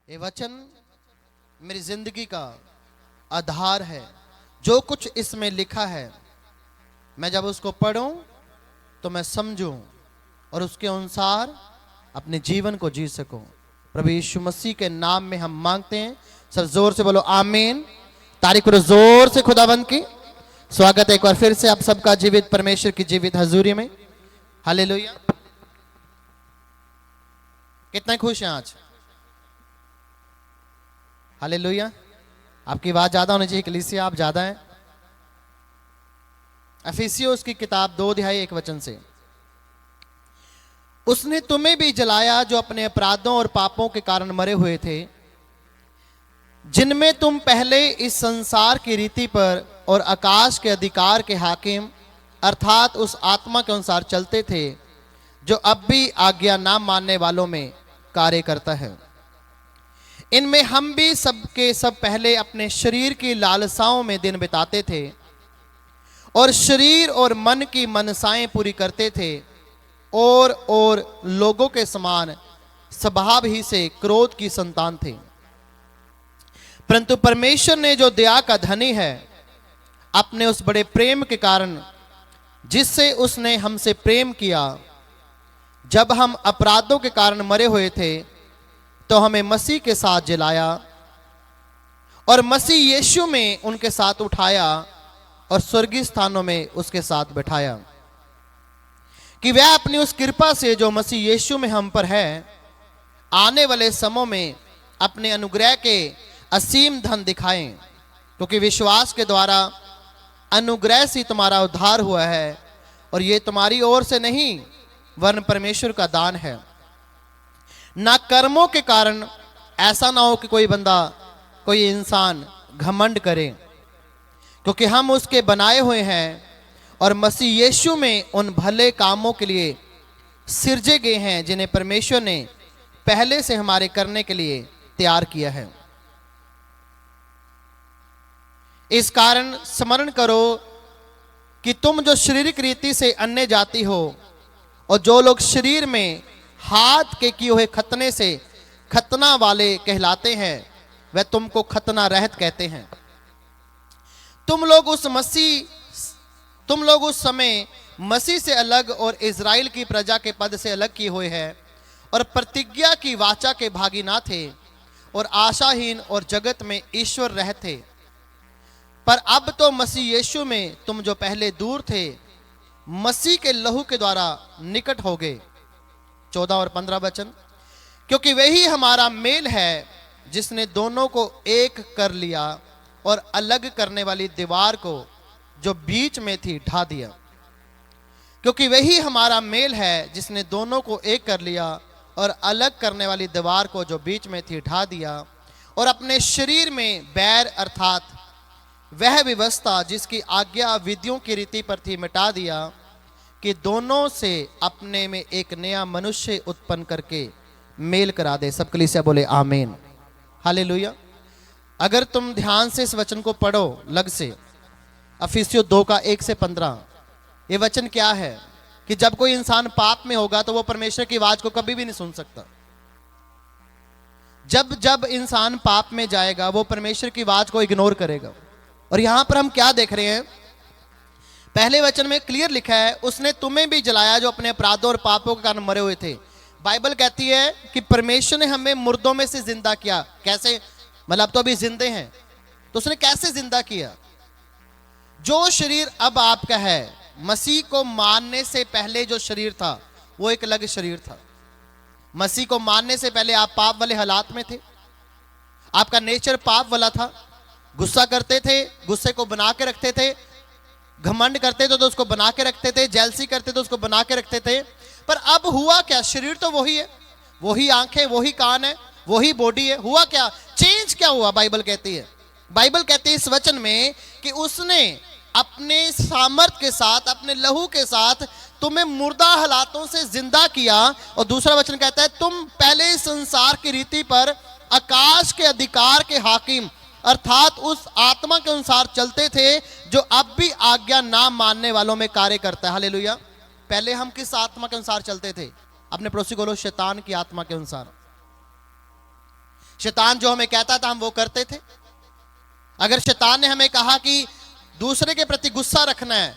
ये वचन मेरी जिंदगी का आधार है। जो कुछ इसमें लिखा है मैं जब उसको पढूं तो मैं समझूं और उसके अनुसार अपने जीवन को जी सकूं। प्रभु यीशु मसीह के नाम में हम मांगते हैं। सब जोर से बोलो आमीन। तारीफ करो जोर से खुदावंद की। स्वागत है एक बार फिर से आप सबका जीवित परमेश्वर की जीवित हजूरी में। हालेलुया। कितने खुश हैं आज? हालेलुया। आपकी आवाज ज्यादा होनी चाहिए, कलीसिया आप ज्यादा हैं। एफिसियों की किताब 2:1 से, उसने तुम्हें भी जलाया जो अपने अपराधों और पापों के कारण मरे हुए थे, जिनमें तुम पहले इस संसार की रीति पर और आकाश के अधिकार के हाकिम अर्थात उस आत्मा के अनुसार चलते थे जो अब भी आज्ञा ना मानने वालों में कार्य करता है। इनमें हम भी सबके सब पहले अपने शरीर की लालसाओं में दिन बिताते थे और शरीर और मन की मनसाएं पूरी करते थे और लोगों के समान स्वभाव ही से क्रोध की संतान थे। परंतु परमेश्वर ने जो दया का धनी है, अपने उस बड़े प्रेम के कारण जिससे उसने हमसे प्रेम किया, जब हम अपराधों के कारण मरे हुए थे तो हमें मसीह के साथ जिलाया और मसीह यीशु में उनके साथ उठाया और स्वर्गीय स्थानों में उसके साथ बैठाया, कि वह अपनी उस कृपा से जो मसीह यीशु में हम पर है, आने वाले समयों में अपने अनुग्रह के असीम धन दिखाएं। क्योंकि विश्वास के द्वारा अनुग्रह से तुम्हारा उद्धार हुआ है, और ये तुम्हारी ओर से नहीं वरन परमेश्वर का दान है, ना कर्मों के कारण, ऐसा ना हो कि कोई इंसान घमंड करे। क्योंकि हम उसके बनाए हुए हैं और मसीह यीशु में उन भले कामों के लिए सिरजे गए हैं जिन्हें परमेश्वर ने पहले से हमारे करने के लिए तैयार किया है। इस कारण स्मरण करो कि तुम जो शारीरिक रीति से अन्य जाति हो और जो लोग शरीर में हाथ के किए हुए खतने से खतना वाले कहलाते हैं, वह तुमको खतना रहित कहते हैं। तुम लोग उस समय मसीह से अलग और इज़राइल की प्रजा के पद से अलग किए हुए हैं और प्रतिज्ञा की वाचा के भागी ना थे और आशाहीन और जगत में ईश्वर रहते थे। पर अब तो मसीह यीशु में तुम जो पहले दूर थे, मसीह के लहू के द्वारा निकट हो गए। 14 और 15 वचन। क्योंकि वही हमारा मेल है जिसने दोनों को एक कर लिया और अलग करने वाली दीवार को जो बीच में थी ढा दिया। क्योंकि वही हमारा मेल है जिसने दोनों को एक कर लिया और अलग करने वाली दीवार को जो बीच में थी ढा दिया, और अपने शरीर में बैर अर्थात वह व्यवस्था जिसकी आज्ञा विधियों की रीति पर थी मिटा दिया, कि दोनों से अपने में एक नया मनुष्य उत्पन्न करके मेल करा दे। सब कलीसिया बोले आमीन। हालेलुया। अगर तुम ध्यान से इस वचन को पढ़ो लग से, एफिसियों 2:1 से 15, ये वचन क्या है कि जब कोई इंसान पाप में होगा तो वो परमेश्वर की आवाज को कभी भी नहीं सुन सकता। जब इंसान पाप में जाएगा वो परमेश्वर की आवाज को इग्नोर करेगा। और यहां पर हम क्या देख रहे हैं? पहले वचन में क्लियर लिखा है, उसने तुम्हें भी जलाया जो अपने अपराधों और पापों के कारण मरे हुए थे। बाइबल कहती है कि परमेश्वर ने हमें मुर्दों में से जिंदा किया। कैसे? मतलब तो अभी जिंदे हैं, तो उसने कैसे जिंदा किया? जो शरीर अब आपका है, मसीह को मानने से पहले जो शरीर था वो एक अलग शरीर था। मसीह को मानने से पहले आप पाप वाले हालात में थे, आपका नेचर पाप वाला था। गुस्सा करते थे, गुस्से को बना के रखते थे, घमंड करते थे तो उसको बना के रखते थे, जेलसी करते तो उसको बना के रखते थे। पर अब हुआ क्या? शरीर तो वही है, वही आंखें, वही कान है, वही बॉडी है। हुआ क्या? चेंज क्या हुआ? बाइबल कहती है इस वचन में कि उसने अपने सामर्थ के साथ, अपने लहू के साथ तुम्हें मुर्दा हालातों से जिंदा किया। और दूसरा वचन कहता है तुम पहले इस संसार की रीति पर आकाश के अधिकार के हाकिम अर्थात उस आत्मा के अनुसार चलते थे जो अब भी आज्ञा ना मानने वालों में कार्य करता है। हालेलुया। पहले हम किस आत्मा के अनुसार चलते थे? अपने पड़ोसी को बोलो शैतान की आत्मा के अनुसार। शैतान जो हमें कहता था हम वो करते थे। अगर शैतान ने हमें कहा कि दूसरे के प्रति गुस्सा रखना है,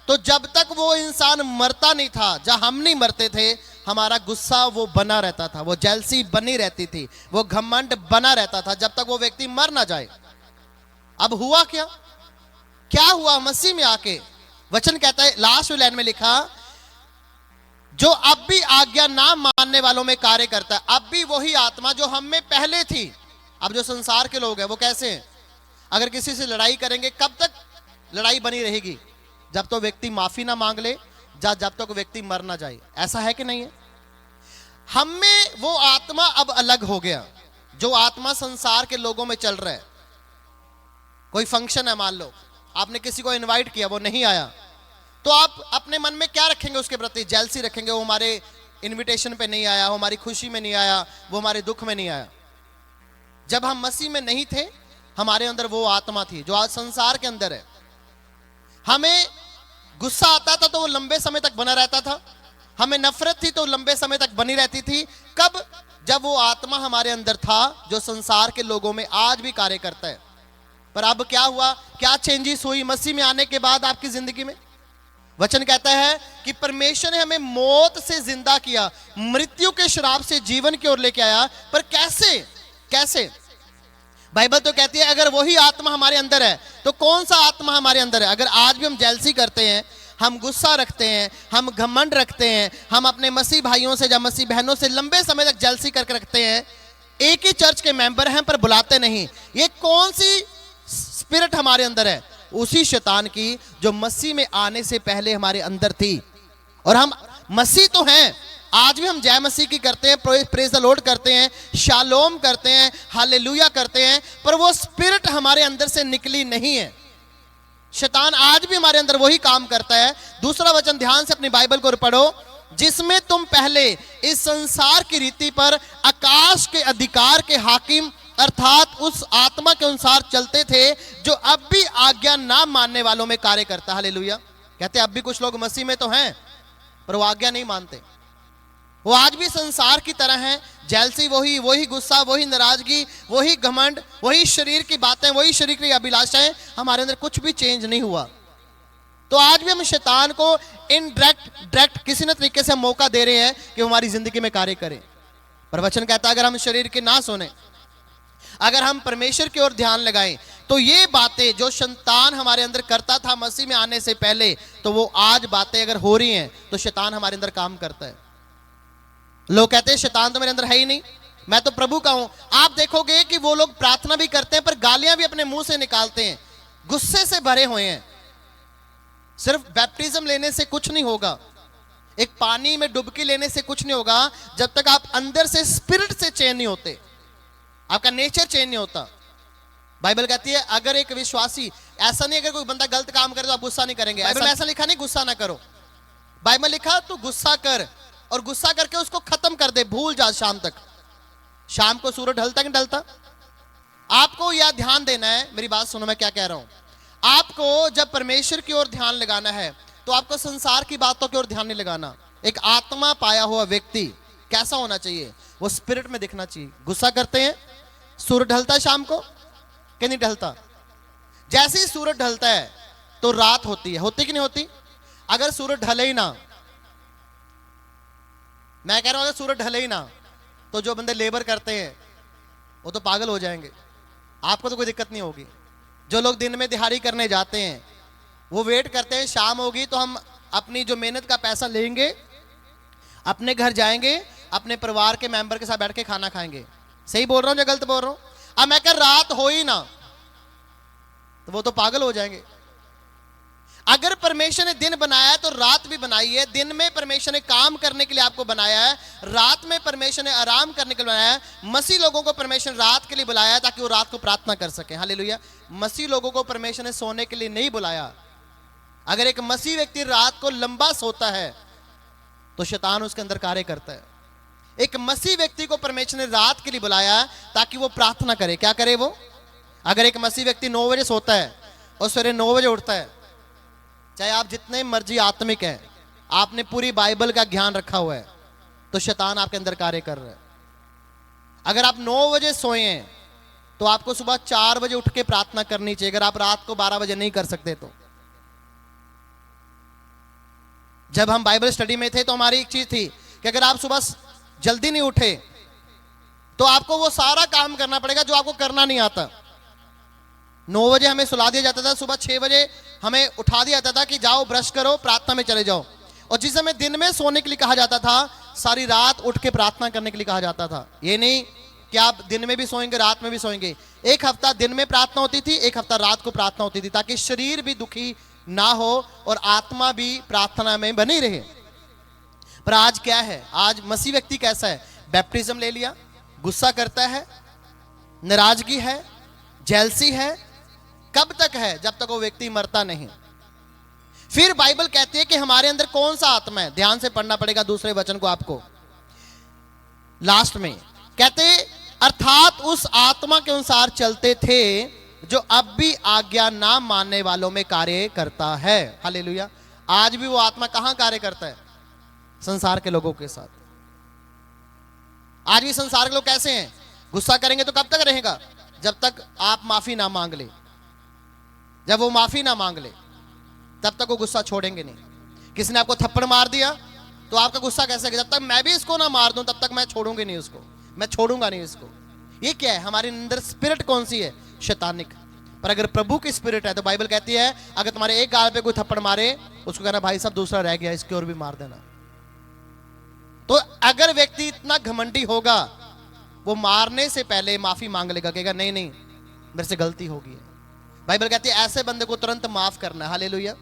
तो जब तक वो इंसान मरता नहीं था, जब हम नहीं मरते थे, हमारा गुस्सा वो बना रहता था, वो जेलसी बनी रहती थी, वो घमंड बना रहता था, जब तक वो व्यक्ति मर ना जाए। अब हुआ क्या? क्या हुआ मसीह में आके? वचन कहता है, लास्ट लाइन में लिखा, जो अब भी आज्ञा ना मानने वालों में कार्य करता है। अब भी वही आत्मा जो हम में पहले थी। अब जो संसार के लोग हैं वो कैसे हैं? अगर किसी से लड़ाई करेंगे, कब तक लड़ाई बनी रहेगी? जब तो व्यक्ति माफी ना मांग ले, जब तक व्यक्ति मर ना जाए। ऐसा है कि नहीं है? हम में वो आत्मा अब अलग हो गया, जो आत्मा संसार के लोगों में चल रहा है। कोई फंक्शन है, मान लो आपने किसी को इनवाइट किया, वो नहीं आया, तो आप अपने मन में क्या रखेंगे? उसके प्रति जेलसी रखेंगे। वो हमारे इनविटेशन पे नहीं आया, वो हमारी खुशी में नहीं आया, वो हमारे दुख में नहीं आया। जब हम मसीह में नहीं थे, हमारे अंदर वो आत्मा थी जो आज संसार के अंदर है। हमें गुस्सा आता था तो वो लंबे समय तक बना रहता था, हमें नफरत थी तो लंबे समय तक बनी रहती थी। कब? जब वो आत्मा हमारे अंदर था जो संसार के लोगों में आज भी कार्य करता है। पर अब क्या हुआ? क्या चेंजेस हुई मसीह में आने के बाद आपकी जिंदगी में? वचन कहता है कि परमेश्वर ने हमें मौत से जिंदा किया, मृत्यु के श्राप से जीवन की ओर लेके आया। पर कैसे? कैसे? बाइबल तो कहती है अगर वही आत्मा हमारे अंदर है, तो कौन सा आत्मा हमारे अंदर है? अगर आज भी हम जेलसी करते हैं, हम गुस्सा रखते हैं, हम घमंड रखते हैं, हम अपने मसीह भाइयों से या मसीह बहनों से लंबे समय तक जेलसी करके रखते हैं, एक ही चर्च के मेंबर हैं पर बुलाते नहीं, ये कौन सी स्पिरिट हमारे अंदर है? उसी शैतान की जो मसीह में आने से पहले हमारे अंदर थी। और हम मसीह तो हैं, आज भी हम जय मसीह की करते हैं, प्रेज द लॉर्ड करते हैं, शालोम करते हैं, हालेलुया करते हैं, पर वो स्पिरिट हमारे अंदर से निकली नहीं है। शैतान आज भी हमारे अंदर वही काम करता है। दूसरा वचन ध्यान से अपनी बाइबल को पढ़ो, जिसमें तुम पहले इस संसार की रीति पर आकाश के अधिकार के हाकिम अर्थात उस आत्मा के अनुसार चलते थे, जो अब भी आज्ञा ना मानने वालों में कार्य करता। हालेलुया। कहते अब भी कुछ लोग मसीह में तो हैं पर वो आज्ञा नहीं मानते, वो आज भी संसार की तरह हैं। जेलसी वही गुस्सा, वही नाराजगी, वही घमंड, वही शरीर की बातें, वही शरीर की अभिलाषाएं, हमारे अंदर कुछ भी चेंज नहीं हुआ। तो आज भी हम शैतान को डायरेक्ट किसी न तरीके से मौका दे रहे हैं कि वो हमारी जिंदगी में कार्य करे। पर वचन कहता है अगर हम शरीर की ना सुने, अगर हम परमेश्वर की ओर ध्यान लगाएं, तो ये बातें जो शैतान हमारे अंदर करता था मसीह में आने से पहले, तो वो आज बातें अगर हो रही हैं तो शैतान हमारे अंदर काम करता है। लोग कहते हैं शैतान तो मेरे अंदर है ही नहीं, मैं तो प्रभु का हूं। आप देखोगे कि वो लोग प्रार्थना भी करते हैं पर गालियां भी अपने मुंह से निकालते हैं, गुस्से से भरे हुए हैं। सिर्फ बैप्टिज्म लेने से कुछ नहीं होगा, एक पानी में डुबकी लेने से कुछ नहीं होगा, जब तक आप अंदर से स्पिरिट से चेंज नहीं होते, आपका नेचर चेंज नहीं होता। बाइबल कहती है अगर एक विश्वासी, ऐसा नहीं अगर कोई बंदा गलत काम करे तो आप गुस्सा नहीं करेंगे, बाइबल में ऐसा लिखा नहीं गुस्सा ना करो। बाइबल लिखा तू गुस्सा कर और गुस्सा करके उसको खत्म कर दे, भूल जा शाम तक। शाम को सूरज ढलता कि ढलता? आपको यह ध्यान देना है, मेरी बात सुनो मैं क्या कह रहा हूं। आपको जब परमेश्वर की ओर ध्यान लगाना है तो आपको संसार की बातों की ओर ध्यान नहीं लगाना। एक आत्मा पाया हुआ व्यक्ति कैसा होना चाहिए? वो स्पिरिट में दिखना चाहिए। गुस्सा करते हैं, सूरज ढलता है शाम को कि नहीं ढलता? जैसे ही सूरज ढलता है तो रात होती है, होती कि नहीं होती? अगर सूरज ढले ही ना, मैं कह रहा हूं अगर सूरज ढले ही ना, तो जो बंदे लेबर करते हैं वो तो पागल हो जाएंगे, आपको तो कोई दिक्कत नहीं होगी। जो लोग दिन में दिहाड़ी करने जाते हैं वो वेट करते हैं शाम होगी तो हम अपनी जो मेहनत का पैसा लेंगे, अपने घर जाएंगे, अपने परिवार के मेंबर के साथ बैठ के खाना खाएंगे। सही बोल रहा हूं या गलत बोल रहा हूं? अब मैं कह रात हो ही ना तो वो तो पागल हो जाएंगे। अगर परमेश्वर ने दिन बनाया है तो रात भी बनाई है। दिन में परमेश्वर ने काम करने के लिए आपको बनाया है, रात में परमेश्वर ने आराम करने के लिए बनाया है। मसीह लोगों को परमेश्वर ने रात के लिए बुलाया है ताकि वो रात को प्रार्थना कर सके। हालेलुया। मसीह लोगों को परमेश्वर ने सोने के लिए नहीं बुलाया। अगर एक मसीह व्यक्ति रात को लंबा सोता है तो शैतान उसके अंदर कार्य करता है। एक मसीह व्यक्ति को परमेश्वर ने रात के लिए बुलाया ताकि वो प्रार्थना करे। क्या करे वो? अगर एक मसीह व्यक्ति 9 बजे सोता है और सवेरे 9 बजे उठता है, चाहे आप जितने मर्जी आत्मिक हैं, आपने पूरी बाइबल का ज्ञान रखा हुआ है, तो शैतान आपके अंदर कार्य कर रहा है। अगर आप 9 बजे सोए हैं तो आपको सुबह 4 बजे उठ के प्रार्थना करनी चाहिए, अगर आप रात को 12 बजे नहीं कर सकते तो। जब हम बाइबल स्टडी में थे तो हमारी एक चीज थी कि अगर आप सुबह जल्दी नहीं उठे तो आपको वो सारा काम करना पड़ेगा जो आपको करना नहीं आता। 9 बजे हमें सुला दिया जाता था, सुबह 6 बजे हमें उठा दिया जाता था कि जाओ ब्रश करो, प्रार्थना में चले जाओ। और जिस समय दिन में सोने के लिए कहा जाता था, सारी रात उठ के प्रार्थना करने के लिए कहा जाता था। ये नहीं कि आप दिन में भी सोएंगे रात में भी सोएंगे। एक हफ्ता दिन में प्रार्थना होती थी, एक हफ्ता रात को प्रार्थना होती थी, ताकि शरीर भी दुखी ना हो और आत्मा भी प्रार्थना में बनी रहे। पर आज क्या है, आज मसीह व्यक्ति कैसा है? बैप्टिज्म ले लिया, गुस्सा करता है, नाराजगी है, जेलसी है। कब तक है? जब तक वो व्यक्ति मरता नहीं। फिर बाइबल कहती है कि हमारे अंदर कौन सा आत्मा है। ध्यान से पढ़ना पड़ेगा दूसरे वचन को आपको। लास्ट में कहते अर्थात उस आत्मा के अनुसार चलते थे जो अब भी आज्ञा ना मानने वालों में कार्य करता है। हालेलुया। आज भी वो आत्मा कहां कार्य करता है? संसार के लोगों के साथ। आज भी संसार के लोग कैसे हैं? गुस्सा करेंगे तो कब तक रहेगा? जब तक आप माफी ना मांग ले। जब वो माफी ना मांग ले तब तक वो गुस्सा छोड़ेंगे नहीं। किसी ने आपको थप्पड़ मार दिया तो आपका गुस्सा कैसे? जब तक मैं भी इसको ना मार दूं तब तक मैं छोड़ूंगी नहीं उसको, मैं छोड़ूंगा नहीं इसको। ये क्या है? हमारे अंदर स्पिरिट कौन सी है? शैतानिक। पर अगर प्रभु की स्पिरिट है तो बाइबल कहती है अगर तुम्हारे एक गाल पे कोई थप्पड़ मारे, उसको कहना भाई साहब दूसरा रह गया, इसकी ओर भी मार देना। तो अगर व्यक्ति इतना घमंडी होगा, वो मारने से पहले माफी मांग लेगा, कहेगा नहीं नहीं मेरे से गलती होगी है। बाइबल कहती है ऐसे बंदे को तुरंत माफ करना है। हालेलुया।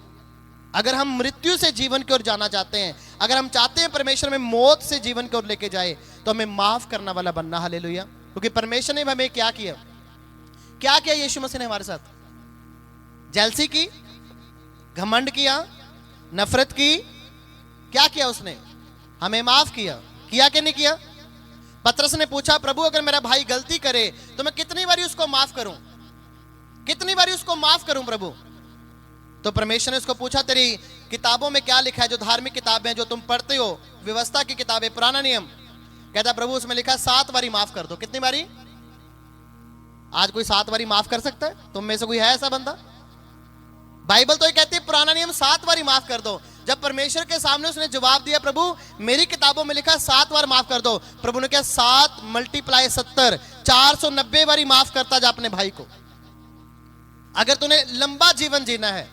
अगर हम मृत्यु से जीवन की ओर जाना चाहते हैं, अगर हम चाहते हैं परमेश्वर में मौत से जीवन की ओर लेके जाए, तो हमें माफ करना वाला बनना। हालेलुया। क्योंकि परमेश्वर ने हमें क्या किया? क्या किया यीशु मसीह ने हमारे साथ? जेलसी की, घमंड किया, नफरत की, क्या किया उसने? हमें माफ किया। किया कि नहीं किया? पतरस ने पूछा प्रभु अगर मेरा भाई गलती करे तो मैं कितनी बारी उसको माफ करूं? कितनी बारी उसको माफ करूं प्रभु? तो परमेश्वर ने उसको पूछा तेरी किताबों में क्या लिखा है, जो धार्मिक किताबें जो तुम पढ़ते हो, व्यवस्था की किताबें, पुराना नियम। कहता प्रभु उसमें लिखा 7 बारी माफ कर दो। कितनी बारी? आज कोई 7 बारी माफ कर सकता है? तुम में से कोई है ऐसा बंदा? बाइबल तो ये कहती है पुराना नियम 7 बारी माफ कर दो। जब परमेश्वर के सामने उसने जवाब दिया प्रभु मेरी किताबों में लिखा 7 बार माफ कर दो, प्रभु ने कहा 7 × 70 490 बारी माफ करता जा अपने भाई को। अगर तूने लंबा जीवन जीना है,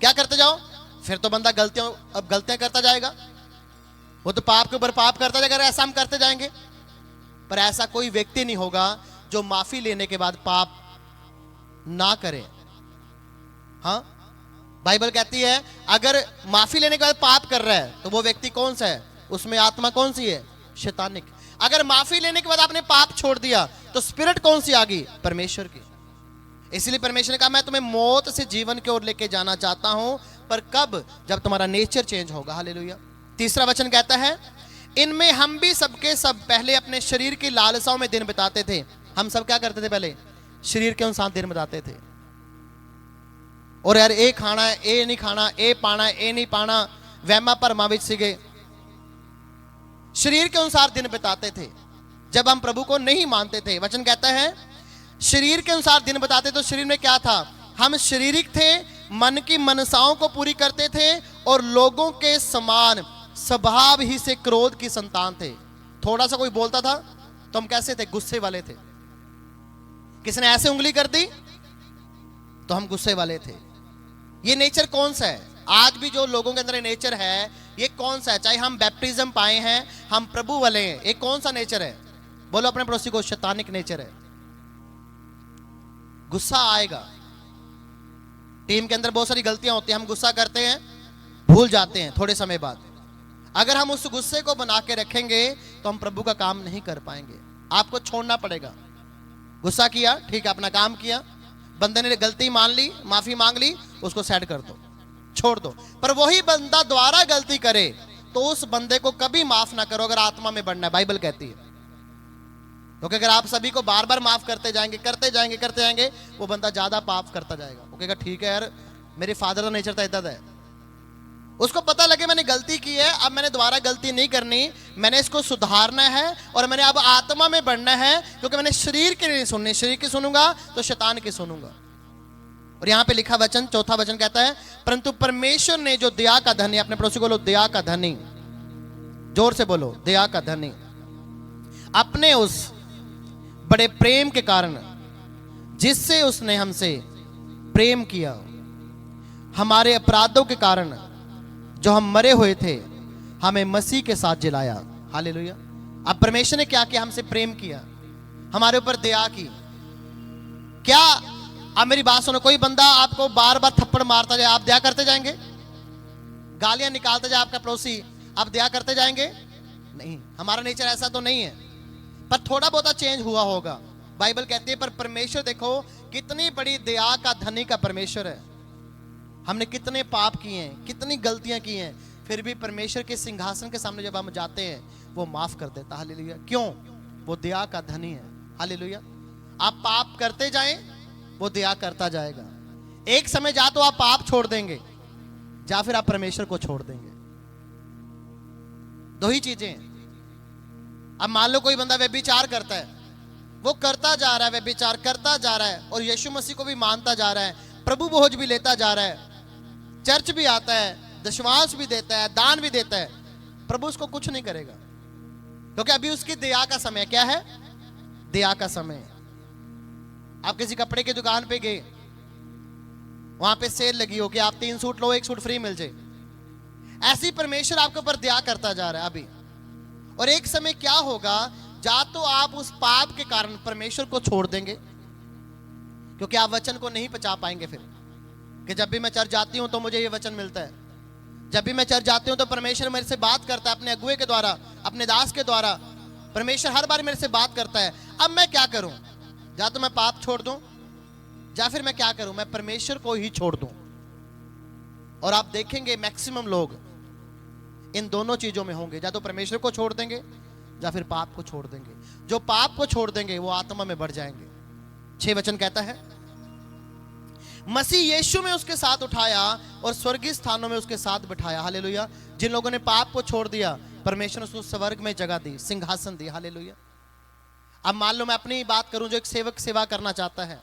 क्या करते जाओ? फिर तो बंदा गलतियां करता जाएगा, वो तो पाप के ऊपर पाप करता जाएगा। अगर ऐसा हम करते जाएंगे, पर ऐसा कोई व्यक्ति नहीं होगा जो माफी लेने के बाद पाप ना करे। हाँ, बाइबल कहती है अगर माफी लेने के बाद पाप कर रहा है तो वो व्यक्ति कौन सा है? उसमें आत्मा कौन सी है? शैतानिक। अगर माफी लेने के बाद आपने पाप छोड़ दिया तो स्पिरिट कौन सी आ गई? परमेश्वर की। इसलिए परमेश्वर ने कहा मैं तुम्हें मौत से जीवन की ओर लेके जाना चाहता हूं, पर कब? जब तुम्हारा नेचर चेंज होगा। हालेलुया। तीसरा वचन कहता है इनमें हम भी सबके सब पहले अपने शरीर की लालसाओं में दिन बिताते थे। हम सब क्या करते थे? पहले शरीर के अनुसार दिन बिताते थे। और यार ए खाना है, ए नहीं खाना, ए पाना है, ए नहीं पाना, वहमा भरमा विच सीगे, शरीर के अनुसार दिन बिताते थे जब हम प्रभु को नहीं मानते थे। वचन कहता है शरीर के अनुसार दिन बिताते, तो शरीर में क्या था? हम शारीरिक थे, मन की मनसाओं को पूरी करते थे और लोगों के समान स्वभाव ही से क्रोध की संतान थे। थोड़ा सा कोई बोलता था तो हम कैसे थे? गुस्से वाले थे। किसी ने ऐसे उंगली कर दी तो हम गुस्से वाले थे। ये नेचर कौन सा है? आज भी जो लोगों के अंदर नेचर है, ये कौन सा है? चाहे हम बैप्टिज्म पाए हैं, हम प्रभु वाले हैं, ये कौन सा नेचर है? बोलो अपने पड़ोसी को, शैतानिक नेचर है। गुस्सा आएगा। टीम के अंदर बहुत सारी गलतियां होती हैं, हम गुस्सा करते हैं, भूल जाते हैं थोड़े समय बाद। अगर हम उस गुस्से को बना के रखेंगे तो हम प्रभु का काम नहीं कर पाएंगे। आपको छोड़ना पड़ेगा। गुस्सा किया, ठीक है, अपना काम किया, बंदे ने गलती मान ली, माफी मांग ली, उसको सेट कर दो, छोड़ दो। पर वही बंदा दोबारा गलती करे तो उस बंदे को कभी माफ ना करो अगर आत्मा में बढ़ना है। बाइबल कहती है। क्योंकि अगर आप सभी को बार बार माफ करते जाएंगे, वो बंदा ज्यादा पाप करता जाएगा। वो कहेगा ठीक है यार, मेरे फादर का नेचर था इतना है, उसको पता लगे मैंने गलती की है, अब मैंने दोबारा गलती नहीं करनी, मैंने इसको सुधारना है और मैंने अब आत्मा में बढ़ना है, क्योंकि मैंने शरीर की नहीं सुननी, शरीर की सुनूंगा तो शैतान की सुनूंगा। और यहां पे लिखा वचन, चौथा वचन कहता है, परंतु परमेश्वर ने जो दया का धनी, अपने पड़ोसी को बोलो दया का धनी, जोर से बोलो दया का धनी, अपने उस बड़े प्रेम के कारण जिससे उसने हमसे प्रेम किया, हमारे अपराधों के कारण जो हम मरे हुए थे हमें मसीह के साथ जिलाया। हालेलुया। अब परमेश्वर ने क्या किया? हमसे प्रेम किया, हमारे ऊपर दया की। क्या अब मेरी बात सुनो, कोई बंदा आपको बार बार थप्पड़ मारता जाए, आप दया करते जाएंगे? गालियां निकालता जाए आपका पड़ोसी, आप दया करते जाएंगे? नहीं, हमारा नेचर ऐसा तो नहीं है, पर थोड़ा बहुत चेंज हुआ होगा। बाइबल कहती है पर परमेश्वर देखो कितनी बड़ी दया का धनी का परमेश्वर है। हमने कितने पाप किए हैं, कितनी गलतियां की हैं, फिर भी परमेश्वर के सिंहासन के सामने जब हम जाते हैं वो माफ कर देता। हालेलुया। क्यों? वो दया का धनी है। हालेलुया। आप पाप करते जाएं, वो दया करता जाएगा। एक समय जा तो आप पाप छोड़ देंगे, या फिर आप परमेश्वर को छोड़ देंगे। दो ही चीजें हैं। अब मान लो कोई बंदा व्यभिचार करता है, वो करता जा रहा है, व्यभिचार करता जा रहा है और यीशु मसीह को भी मानता जा रहा है, प्रभु भोज भी लेता जा रहा है, चर्च भी आता है, दशमांश भी देता है, दान भी देता है, प्रभु उसको कुछ नहीं करेगा, क्योंकि अभी उसकी दया का समय। क्या है? दया का समय। आप किसी कपड़े की दुकान पे गए, वहां पे सेल लगी हो कि आप 3 सूट लो 1 सूट फ्री मिल जाए, ऐसी परमेश्वर आपके ऊपर दया करता जा रहा है अभी। और एक समय क्या होगा, जा तो आप उस पाप के कारण परमेश्वर को छोड़ देंगे, क्योंकि आप वचन को नहीं पचा पाएंगे फिर, कि जब भी मैं चर्च जाती हूं तो मुझे ये वचन मिलता है, जब भी मैं चर्च जाती हूं तो परमेश्वर मेरे से बात करता है, अपने अगुए के द्वारा, अपने दास के द्वारा परमेश्वर हर बार मेरे से बात करता है। अब मैं क्या करूं? या तो मैं पाप छोड़ दूं, या फिर मैं क्या करूं? मैं परमेश्वर को ही छोड़ दूं। और आप देखेंगे मैक्सिमम लोग इन दोनों चीजों में होंगे, या तो परमेश्वर को छोड़ देंगे या फिर पाप को छोड़ देंगे। जो पाप को छोड़ देंगे वो आत्मा में बढ़ जाएंगे। 6 वचन कहता है, मसीह यीशु में उसके साथ उठाया और स्वर्गीय स्थानों में उसके साथ बिठाया। हालेलुया। जिन लोगों ने पाप को छोड़ दिया, परमेश्वर ने उसको स्वर्ग में जगह दी, सिंहासन दी। हालेलुया। अब मान लो मैं अपनी बात करूं, जो एक सेवक सेवा करना चाहता है,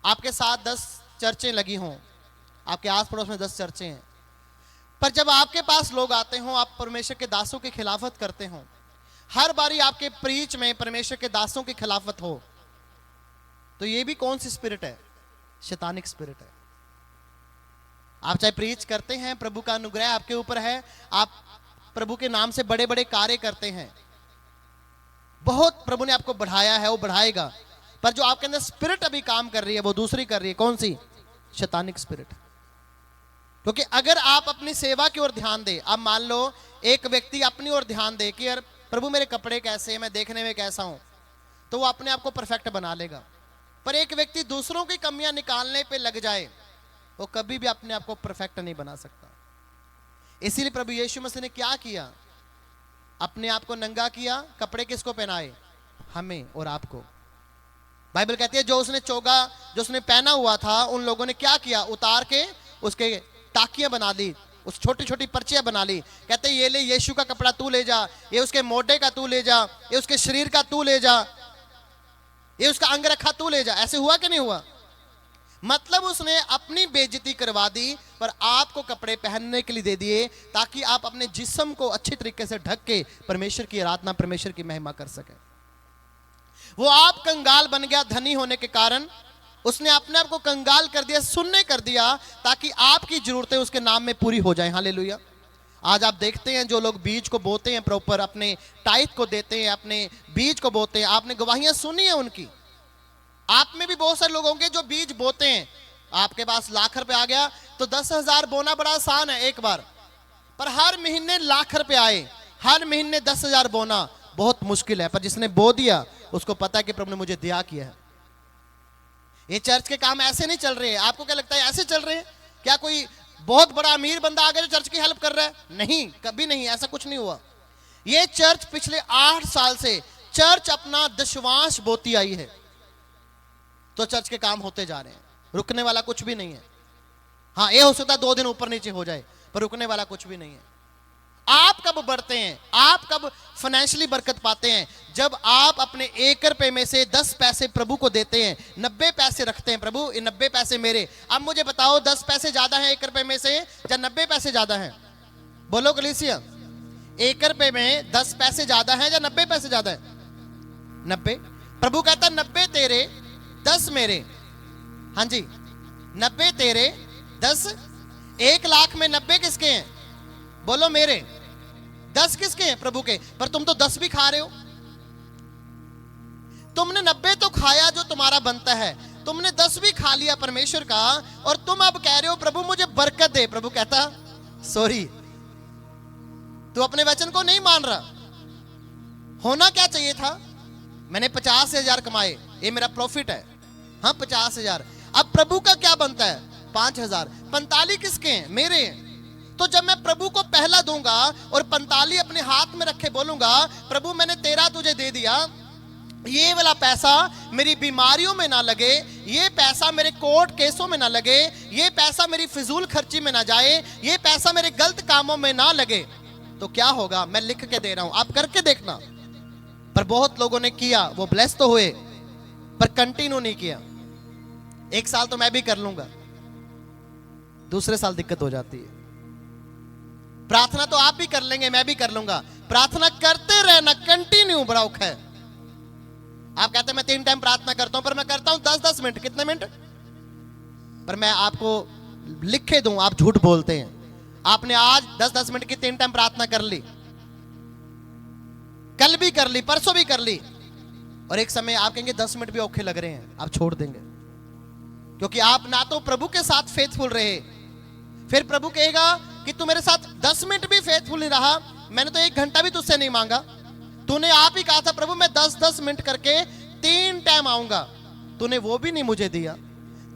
आपके साथ 10 चर्चें लगी हों, आपके आस पड़ोस में 10 चर्चें हैं, पर जब आपके पास लोग आते हों, आप परमेश्वर के दासों की खिलाफत करते हों, हर बारी आपके प्रीच में परमेश्वर के दासों की खिलाफत हो, तो ये भी कौन सी स्पिरिट है? शैतानिक स्पिरिट है। आप चाहे प्रीच करते हैं, प्रभु का अनुग्रह आपके ऊपर है, आप प्रभु के नाम से बड़े बड़े कार्य करते हैं, बहुत प्रभु ने आपको बढ़ाया है, वो बढ़ाएगा, पर जो आपके अंदर स्पिरिट अभी काम कर रही है वो दूसरी कर रही है। कौन सी? शैतानिक स्पिरिट। क्योंकि अगर आप अपनी सेवा की ओर ध्यान दें, अब मान लो एक व्यक्ति अपनी ओर ध्यान दे कि यार प्रभु मेरे कपड़े कैसे हैं, मैं देखने में कैसा हूं, तो वो अपने आप को परफेक्ट बना लेगा। पर एक व्यक्ति दूसरों की कमियां निकालने पे लग जाए, वो कभी भी अपने आप को परफेक्ट नहीं बना सकता। इसीलिए प्रभु यीशु मसीह ने क्या किया? अपने आप को नंगा किया। कपड़े किसको पहनाए? हमें और आपको। बाइबल कहती है जो उसने चोगा जो उसने पहना हुआ था, उन लोगों ने क्या किया? उतार के उसके टाकियां बना ली, उस छोटी छोटी पर्चियां बना ली। कहते ये ले यीशु का कपड़ा तू ले जा, ये उसके मोढे का तू ले जा, ये उसके शरीर का तू ले जा, ये उसका अंग रखा तू ले जा। ऐसे हुआ कि नहीं हुआ? मतलब उसने अपनी बेइज्जती करवा दी, पर आपको कपड़े पहनने के लिए दे दिए, ताकि आप अपने जिस्म को अच्छी तरीके से ढक के परमेश्वर की आराधना, परमेश्वर की महिमा कर सके। वो आप कंगाल बन गया धनी होने के कारण, उसने अपने आप को कंगाल कर दिया, शून्य कर दिया, ताकि आपकी जरूरतें उसके नाम में पूरी हो जाएं। हालेलुया। आज आप देखते हैं जो लोग बीज को बोते हैं, प्रॉपर अपने टाइट को देते हैं, अपने बीज को बोते हैं, आपने गवाहियां सुनी है उनकी। आप में भी बहुत सारे लोग होंगे जो बीज बोते हैं। आपके पास लाख रुपए आ गया तो 10,000 बोना बड़ा आसान है एक बार, पर हर महीने लाख रुपए आए, हर महीने 10,000 बोना बहुत मुश्किल है। पर जिसने बो दिया उसको पता है कि प्रभु ने मुझे दिया किया है। ये चर्च के काम ऐसे नहीं चल रहे हैं। आपको क्या लगता है ऐसे चल रहे हैं? क्या कोई बहुत बड़ा अमीर बंदा आ गया जो चर्च की हेल्प कर रहा है? नहीं, कभी नहीं, ऐसा कुछ नहीं हुआ। ये चर्च पिछले 8 साल से चर्च अपना दशवांश बोती आई है, तो चर्च के काम होते जा रहे हैं, रुकने वाला कुछ भी नहीं है। हाँ, ये हो सकता है 2 दिन ऊपर नीचे हो जाए, पर रुकने वाला कुछ भी नहीं है। आप कब बढ़ते हैं, आप कब फाइनेंशियली बरकत पाते हैं? जब आप अपने 1 रुपए में से 10 पैसे प्रभु को देते हैं, 90 पैसे रखते हैं, प्रभु ये 90 पैसे मेरे। अब मुझे बताओ 10 पैसे ज्यादा है 1 रुपए में से या 90 पैसे ज्यादा है? बोलो कलीसिया, 1 रुपए में 10 पैसे ज्यादा है या 90 पैसे ज्यादा है? 90। प्रभु कहता 90 तेरे 10 मेरे। हाँ जी, 90 तेरे 10। 1 लाख में 90 किसके हैं? बोलो मेरे। 10 किसके हैं? प्रभु के। पर तुम तो 10 भी खा रहे हो। तुमने 90 तो खाया जो तुम्हारा बनता है, तुमने 10 भी खा लिया परमेश्वर का, और तुम अब कह रहे हो प्रभु मुझे बरकत दे। प्रभु कहता सॉरी, तू अपने वचन को नहीं मान रहा। होना क्या चाहिए था? मैंने 50,000 कमाए, ये मेरा प्रॉफिट है। हाँ 50,000। अब प्रभु का क्या बनता है? 5,000। 45 किसके हैं? मेरे हैं। तो जब मैं प्रभु को पहला दूंगा और 45 अपने हाथ में रखे बोलूंगा प्रभु मैंने तेरा तुझे दे दिया, ये वाला पैसा मेरी बीमारियों में ना लगे, ये पैसा मेरे कोर्ट केसों में ना लगे, ये पैसा मेरी फिजूल खर्ची में ना जाए, ये पैसा मेरे गलत कामों में ना लगे, तो क्या होगा? मैं लिख के दे रहा हूं, आप करके देखना। पर बहुत लोगों ने किया, वो ब्लेस तो हुए पर कंटिन्यू नहीं किया। 1 साल तो मैं भी कर लूंगा, दूसरे साल दिक्कत हो जाती है। प्रार्थना तो आप भी कर लेंगे, मैं भी कर लूंगा, प्रार्थना करते रहना कंटिन्यू बड़ा औखा है। आप कहते हैं मैं 3 टाइम प्रार्थना करता हूं, पर मैं करता हूं 10-10 मिनट। कितने मिनट? पर मैं आपको लिखे दूं, आप झूठ बोलते हैं। आपने आज 10-10 मिनट की 3 टाइम प्रार्थना कर ली, कल भी कर ली, परसों भी कर ली, और एक समय आप कहेंगे 10 मिनट भी औखे लग रहे हैं, आप छोड़ देंगे। क्योंकि आप ना तो प्रभु के साथ फेथफुल रहे। फिर प्रभु कहेगा कि तू मेरे साथ 10 मिनट भी फेथफुल नहीं रहा, मैंने तो 1 घंटा भी तुझसे नहीं मांगा। तूने आप ही कहा था प्रभु मैं 10-10 मिनट करके 3 टाइम आऊंगा, तूने वो भी नहीं मुझे दिया,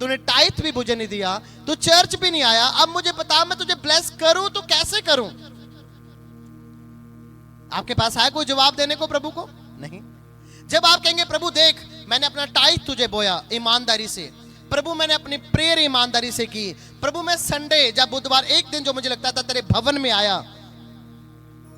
तूने टाइथ भी मुझे नहीं दिया, तू चर्च भी नहीं आया। अब मुझे बता मैं तुझे ब्लेस करूं तो कैसे करूं? आपके पास है कोई जवाब देने को प्रभु को? नहीं। जब आप कहेंगे प्रभु देख मैंने अपना टाइथ तुझे बोया ईमानदारी से, प्रभु मैंने अपनी प्रेयर ईमानदारी से की, प्रभु मैं संडे या बुधवार एक दिन जो मुझे लगता था तेरे भवन में आया,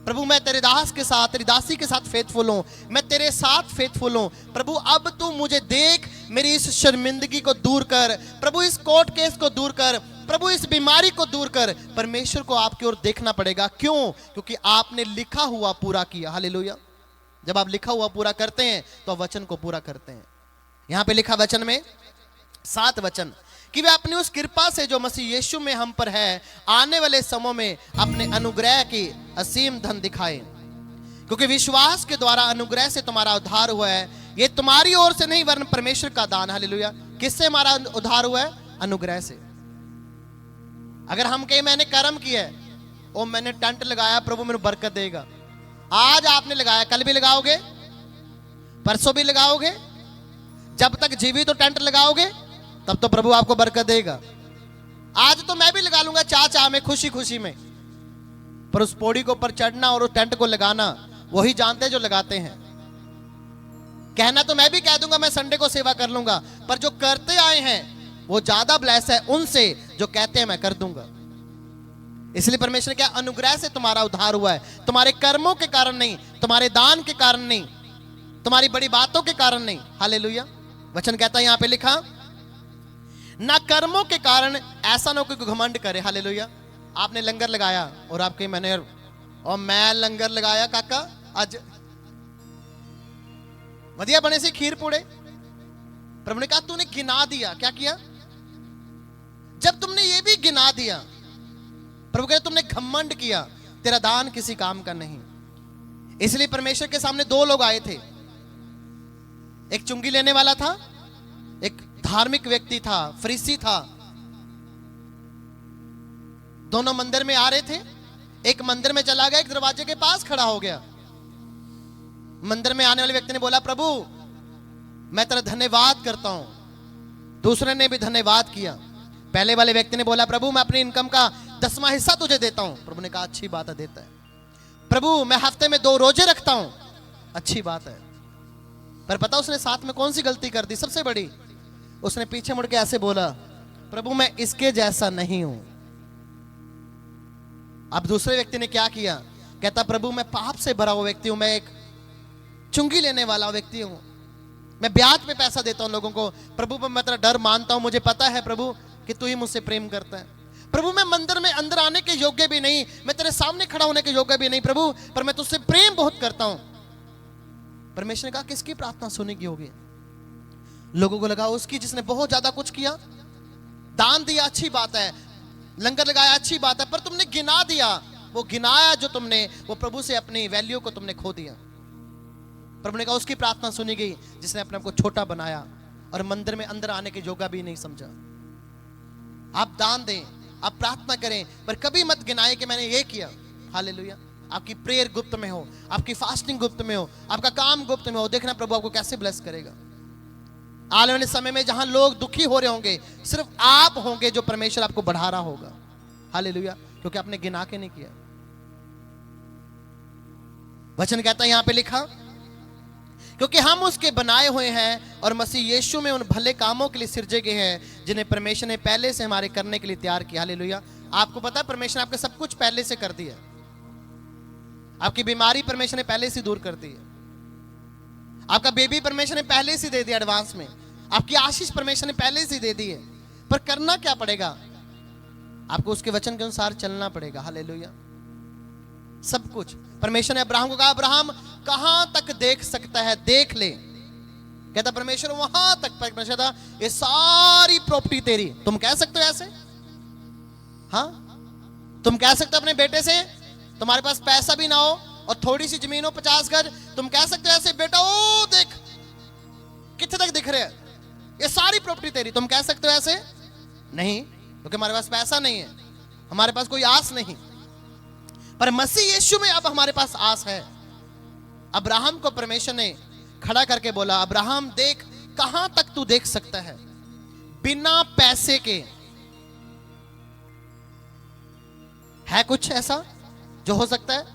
प्रभु मैं तेरे दास के साथ तेरी दासी के साथ फेथफुल हूं, मैं तेरे साथ फेथफुल हूं। प्रभु अब तू मुझे देख, मेरी इस शर्मिंदगी को दूर कर, प्रभु इस कोर्ट केस को दूर कर, प्रभु इस बीमारी को दूर कर। परमेश्वर को आपकी ओर देखना पड़ेगा। क्यों? क्योंकि आपने लिखा हुआ पूरा किया। हालेलुया। जब आप लिखा हुआ पूरा करते हैं तो वचन को पूरा करते हैं। यहां पे लिखा वचन में 7 वचन कि वे अपनी उस कृपा से जो मसीह यीशु में हम पर है आने वाले समय में अपने अनुग्रह की असीम धन दिखाए, क्योंकि विश्वास के द्वारा अनुग्रह से तुम्हारा उद्धार हुआ है, ये तुम्हारी ओर से नहीं वरन परमेश्वर का दान। हालेलुया। किससे हमारा उद्धार हुआ है? अनुग्रह से। अगर हम कहें मैंने कर्म किया है, ओ मैंने टेंट लगाया प्रभु मेरे बरकत देगा, आज आपने लगाया, कल भी लगाओगे, परसों भी लगाओगे, जब तक जीवी तो टेंट लगाओगे, तब तो प्रभु आपको बरकत देगा। आज तो मैं भी लगा लूंगा चाह में, खुशी खुशी में, पर उस पौड़ी को ऊपर चढ़ना और उस टेंट को लगाना वही जानते हैं जो लगाते हैं। कहना तो मैं भी कह दूंगा मैं संडे को सेवा कर लूंगा, पर जो करते आए हैं वो ज्यादा ब्लेस है उनसे जो कहते हैं मैं कर दूंगा। इसलिए परमेश्वर क्या अनुग्रह से तुम्हारा उद्धार हुआ है, तुम्हारे कर्मों के कारण नहीं, तुम्हारे दान के कारण नहीं, तुम्हारी बड़ी बातों के कारण नहीं। हालेलुया। वचन कहता है यहां पे लिखा ना कर्मों के कारण, ऐसा ना कोई घमंड करे। हालेलुया। आपने लंगर लगाया और आपके मैंने और मैं लंगर लगाया काका आज वधिया बने से खीर पूड़े, प्रभु ने कहा तूने गिना दिया। क्या किया? जब तुमने ये भी गिना दिया, प्रभु कहे तुमने घमंड किया, तेरा दान किसी काम का नहीं। इसलिए परमेश्वर के सामने 2 लोग आए थे, एक चुंगी लेने वाला था, एक धार्मिक व्यक्ति था, फरीसी था। दोनों मंदिर में आ रहे थे। एक मंदिर में चला गया, एक दरवाजे के पास खड़ा हो गया। मंदिर में आने वाले व्यक्ति ने बोला प्रभु मैं तेरा धन्यवाद करता हूं। दूसरे ने भी धन्यवाद किया। पहले वाले व्यक्ति ने बोला प्रभु मैं अपनी इनकम का 10वां हिस्सा तुझे देता हूं। प्रभु ने कहा अच्छी बात है, देता है। प्रभु मैं हफ्ते में 2 रोजे रखता हूं। अच्छी बात है। पर पता उसने साथ में कौन सी गलती कर दी सबसे बड़ी? उसने पीछे मुड़ के ऐसे बोला प्रभु मैं इसके जैसा नहीं हूं। अब दूसरे व्यक्ति ने क्या किया, कहता प्रभु मैं पाप से भरा हुआ व्यक्ति हूं, मैं एक चुंगी लेने वाला व्यक्ति हूं, मैं ब्याज पे पैसा देता हूं लोगों को। प्रभु मैं तेरा डर मानता हूं, मुझे पता है प्रभु कि तू ही मुझसे प्रेम करता है। प्रभु मैं मंदिर में अंदर आने के योग्य भी नहीं, मैं तेरे सामने खड़ा होने के योग्य भी नहीं प्रभु, पर मैं तुझसे प्रेम बहुत करता हूं। परमेश्वर ने कहा किसकी प्रार्थना सुनी की होगी? लोगों को लगा उसकी जिसने बहुत ज्यादा कुछ किया। दान दिया अच्छी बात है, लंगर लगाया अच्छी बात है, पर तुमने गिना दिया, वो गिनाया जो तुमने, वो प्रभु से अपनी वैल्यू को तुमने खो दिया। प्रभु ने कहा उसकी प्रार्थना सुनी गई जिसने अपने आप को छोटा बनाया और मंदिर में अंदर आने के योग्य भी नहीं समझा। आप दान दें, आप प्रार्थना करें, पर कभी मत गिनाए कि मैंने ये किया। हालेलुया। आपकी प्रेयर गुप्त में हो, आपकी फास्टिंग गुप्त में हो, आपका काम गुप्त में हो, देखना प्रभु आपको कैसे ब्लेस करेगा। आने वाले समय में जहां लोग दुखी हो रहे होंगे, सिर्फ आप होंगे जो परमेश्वर आपको बढ़ा रहा होगा। हालेलुया। क्योंकि आपने गिना के नहीं किया। वचन कहता है यहां पे लिखा, क्योंकि हम उसके बनाए हुए हैं और मसीह यीशु में उन भले कामों के लिए सिरजे गए हैं जिन्हें परमेश्वर ने पहले से हमारे करने के लिए तैयार किया। हालेलुया। आपको पता है परमेश्वर ने आपका सब कुछ पहले से कर दिया। आपकी बीमारी परमेश्वर ने पहले से दूर कर दी है। आपका बेबी परमेश्वर ने पहले से दे दिया एडवांस में। आपकी आशीष परमेश्वर ने पहले से दे दी है, पर करना क्या पड़ेगा? आपको उसके वचन के अनुसार चलना पड़ेगा। हालेलुया। सब कुछ परमेश्वर ने अब्राहम को कहा, अब्राहम कहां तक देख सकता है, देख ले। कहता परमेश्वर वहां तक। परमेश्वर था ये सारी प्रॉपर्टी तेरी। तुम कह सकते हो ऐसे? हाँ, तुम कह सकते हो अपने बेटे से, तुम्हारे पास पैसा भी ना हो और थोड़ी सी जमीन हो 50 गज, तुम कह सकते हो ऐसे, बेटा ओ देख कितने तक दिख रहे हैं, ये सारी प्रॉपर्टी तेरी। तुम कह सकते हो ऐसे? नहीं, क्योंकि हमारे पास पैसा नहीं है, हमारे पास कोई आस नहीं। पर मसीह यीशु में अब हमारे पास आस है। अब्राहम को परमेश्वर ने खड़ा करके बोला, अब्राहम देख कहां तक तू देख सकता है बिना पैसे के। है कुछ ऐसा जो हो सकता है?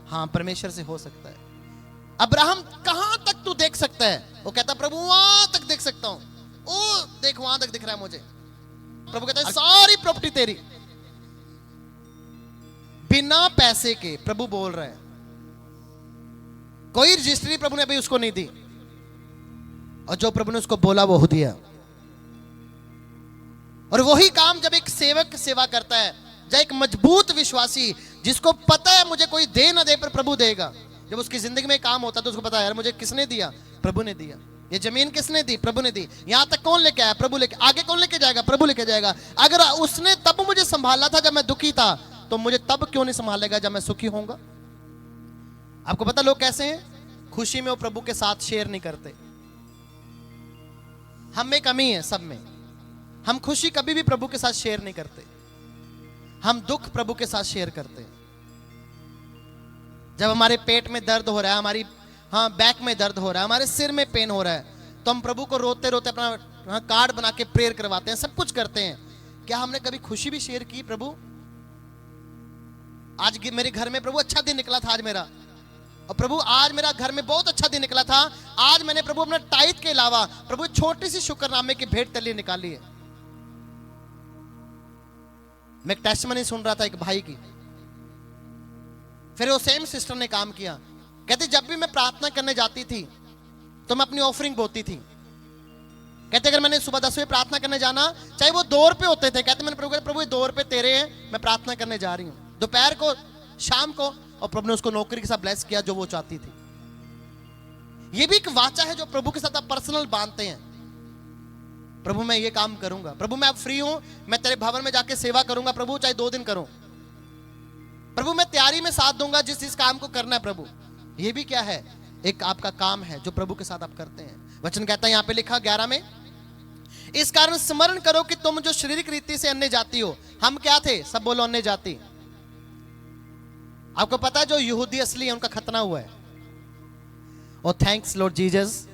हाँ, परमेश्वर से हो सकता है। अब्राहम कहां तक तू देख सकता है? वो कहता प्रभु वहां तक देख सकता हूं। ओ देख वहां तक दिख रहा है मुझे। प्रभु कहता है सारी प्रॉपर्टी तेरी। बिना पैसे के प्रभु बोल रहा है। कोई रजिस्ट्री प्रभु ने अभी उसको नहीं दी, और जो प्रभु ने उसको बोला वो दिया। और वही काम जब एक सेवक सेवा करता है, जब एक मजबूत विश्वासी जिसको पता है मुझे कोई दे ना दे पर प्रभु देगा, जब उसकी जिंदगी में काम होता है तो उसको पता है यार मुझे किसने दिया? प्रभु ने दिया। ये जमीन किसने दी? प्रभु ने दी। यहां तक कौन लेके आया? प्रभु लेके। आगे कौन लेके जाएगा? प्रभु लेके जाएगा। अगर उसने तब मुझे संभाला था जब मैं दुखी था, तो मुझे तब क्यों नहीं संभालेगा जब मैं सुखी होऊंगा? आपको पता लोग कैसे हैं? खुशी में वो प्रभु के साथ शेयर नहीं करते। हम में कमी है, सब में। हम खुशी कभी भी प्रभु के साथ शेयर नहीं करते, हम दुख प्रभु के साथ शेयर करते हैं। जब हमारे पेट में दर्द हो रहा है, हमारी बैक में दर्द हो रहा है, हमारे सिर में पेन हो रहा है, तो हम प्रभु को रोते रोते अपना कार्ड बना के प्रेयर करवाते हैं, सब कुछ करते हैं। क्या हमने कभी खुशी भी शेयर की? प्रभु आज मेरे घर में प्रभु अच्छा दिन निकला था आज मेरा, और प्रभु आज मेरा घर में बहुत अच्छा दिन निकला था, आज मैंने प्रभु अपना टाइट के अलावा प्रभु छोटी सी शुक्रनामे की भेंट तली निकाली है। मैं एक टेस्टिमनी सुन रहा था एक भाई की, फिर वो सेम सिस्टर ने काम किया। कहते जब भी मैं प्रार्थना करने जाती थी तो मैं अपनी ऑफरिंग बोती थी। कहते अगर मैंने सुबह 10 बजे प्रार्थना करने जाना, चाहे वो 2 रुपए होते थे, कहते मैंने प्रभु कहा, प्रभु ये 2 रुपए तेरे हैं, मैं प्रार्थना करने जा रही हूं दोपहर को शाम को, और प्रभु ने उसको नौकरी के साथ ब्लेस किया जो वो चाहती थी। ये भी एक वाचा है जो प्रभु के साथ आप पर्सनल बांधते हैं। प्रभु मैं ये काम करूंगा, प्रभु मैं अब फ्री हूं, मैं तेरे भवन में जाके सेवा करूंगा प्रभु, चाहे 2 दिन करूं, प्रभु मैं तैयारी में साथ दूंगा जिस काम को करना है प्रभु। ये भी क्या है? एक आपका काम है जो प्रभु के साथ आप करते हैं। वचन कहता है यहां पे लिखा 11 में, इस कारण स्मरण करो कि तुम जो शारीरिक रीति से अन्य जाति हो। हम क्या थे? सब बोलो अन्य जाति। आपको पता है जो यहूदी असली है उनका खतना हुआ है, और थैंक्स लॉर्ड जीसस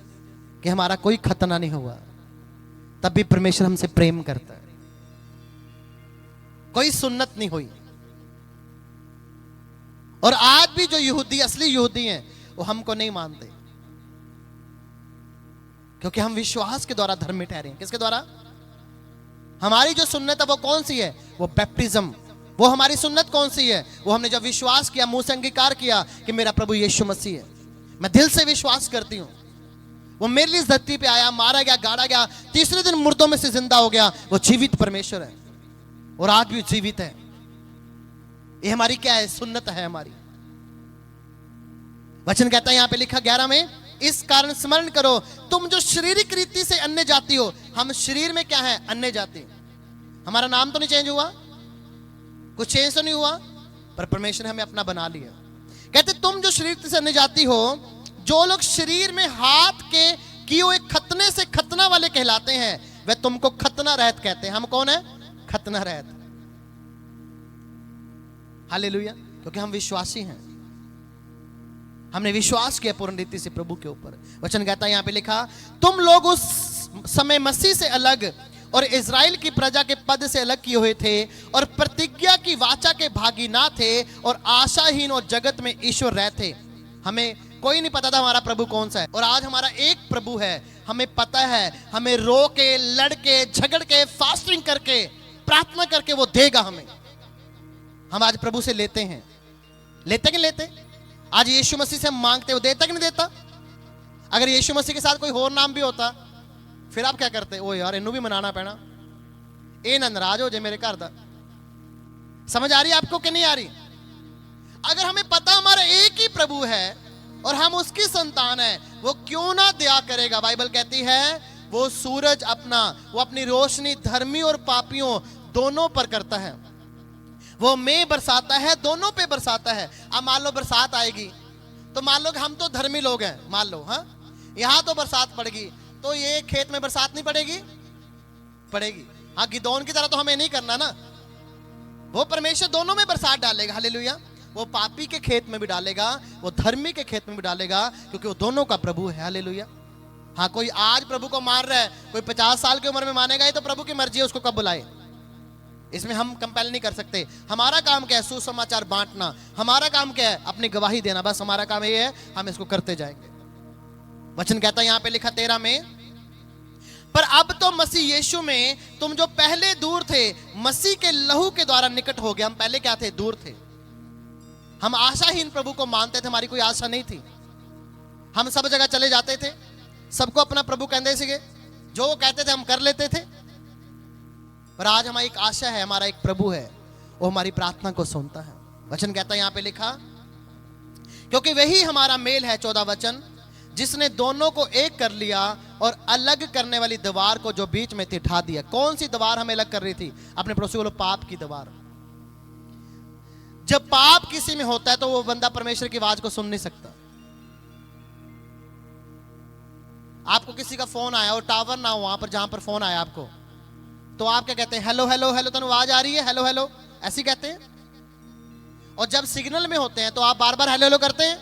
कि हमारा कोई खतना नहीं हुआ, तब भी परमेश्वर हमसे प्रेम करता है। कोई सुन्नत नहीं हुई। और आज भी जो यहूदी असली यहूदी हैं वो हमको नहीं मानते, क्योंकि हम विश्वास के द्वारा धर्म में ठहरे हैं। किसके द्वारा? हमारी जो सुन्नत है वो कौन सी है? वो बैप्टिज्म, वो हमारी सुन्नत कौन सी है? वो हमने जब विश्वास किया, मुंह से अंगीकार किया कि मेरा प्रभु यीशु मसीह है, मैं दिल से विश्वास करती हूं, वो मेरे लिए इस धरती पे आया, मारा गया, गाड़ा गया, तीसरे दिन मुर्दों में से जिंदा हो गया, वो जीवित परमेश्वर है और आज भी जीवित है। ये हमारी क्या है? सुन्नत है हमारी। वचन कहता है यहां पे लिखा 11 में, इस कारण स्मरण करो तुम जो शारीरिक रीति से अन्य जाति हो। हम शरीर में क्या है? अन्य जाति। हमारा नाम तो नहीं चेंज हुआ, कुछ चेंज तो नहीं हुआ, पर परमेश्वर ने हमें अपना बना लिया। कहते तुम जो शरीर से अन्य जाति हो, जो लोग शरीर में हाथ के किए हुए खतना से खतना वाले कहलाते हैं, वे तुमको खतना रहत कहते हैं। हम कौन है? खतना रहत। हालेलुया। क्योंकि हम विश्वासी हैं, हमने विश्वास किया पूर्ण रीति से प्रभु के ऊपर। वचन कहता है यहां पे लिखा, तुम लोग उस समय मसीह से अलग और इज़राइल की प्रजा के पद से अलग किए हुए थे और प्रतिज्ञा की वाचा के भागी ना थे और आशाहीन और जगत में ईश्वर रहते। हमें कोई नहीं पता था हमारा प्रभु कौन सा है, और आज हमारा एक प्रभु है। हमें पता है, हमें रो के, लड़ के, झगड़ के, फास्टिंग करके, प्रार्थना करके वो देगा हमें। हम आज प्रभु से लेते हैं, लेते कि लेते? आज यीशु मसीह से हम मांगते, वो देता कि नहीं देता? अगर यीशु मसीह के साथ कोई और नाम भी होता, फिर आप क्या करते? ओ यार इन्हू भी मनाना पैना, ए ना नाराज हो जाए मेरे घर दा। समझ आ रही है आपको कि नहीं आ रही? अगर हमें पता हमारा एक ही प्रभु है और हम उसकी संतान है, वो क्यों ना दया करेगा? बाइबल कहती है वो सूरज वो अपनी रोशनी धर्मी और पापियों दोनों पर करता है, वो मेघ बरसाता है, दोनों पे बरसाता है। अब मान लो बरसात आएगी, तो मान लो हम तो धर्मी लोग हैं, मान लो, हाँ यहां तो बरसात पड़ेगी, तो ये खेत में बरसात नहीं पड़ेगी? पड़ेगी। हाँ, गिदोन की तरह तो हमें नहीं करना ना, वो परमेश्वर दोनों में बरसात डालेगा। हालेलुया। वो पापी के खेत में भी डालेगा, वो धर्मी के खेत में भी डालेगा, क्योंकि वो दोनों का प्रभु है। हालेलुया। हाँ, कोई आज प्रभु को मान रहा है, कोई 50 साल की उम्र में मानेगा, ये तो प्रभु की मर्जी है, उसको कब बुलाए, इसमें हम कंपेल नहीं कर सकते। हमारा काम क्या है? सुसमाचार बांटना। हमारा काम क्या है? अपनी गवाही देना। बस हमारा काम ये है, हम इसको करते जाएंगे। वचन कहता है यहां पे लिखा 13 में, पर अब तो मसीह यीशु में तुम जो पहले दूर थे, मसीह के लहू के द्वारा निकट हो गए। हम पहले क्या थे? दूर थे। हम आशाहीन प्रभु को मानते थे, हमारी कोई आशा नहीं थी। हम सब जगह चले जाते थे, सबको अपना प्रभु कहते थे, जो वो कहते थे हम कर लेते थे। पर आज हमारी एक आशा है, हमारा एक प्रभु है, वो हमारी प्रार्थना को सुनता है। वचन कहता है यहां पे लिखा, क्योंकि वही हमारा मेल है, 14 वचन, जिसने दोनों को एक कर लिया और अलग करने वाली दीवार को जो बीच में थी ढा दिया। कौन सी दीवार हमें अलग कर रही थी? अपने पड़ोसी बोलो, पाप की दीवार। जब पाप किसी में होता है तो वो बंदा परमेश्वर की आवाज को सुन नहीं सकता। आपको किसी का फोन आया और टावर ना हो वहां पर जहां पर फोन आया आपको, तो आप क्या कहते हैं? हेलो हेलो हेलो, तो आवाज आ रही है, हेलो हेलो, ऐसी कहते हैं। और जब सिग्नल में होते हैं तो आप बार बार हेलो हेलो करते हैं?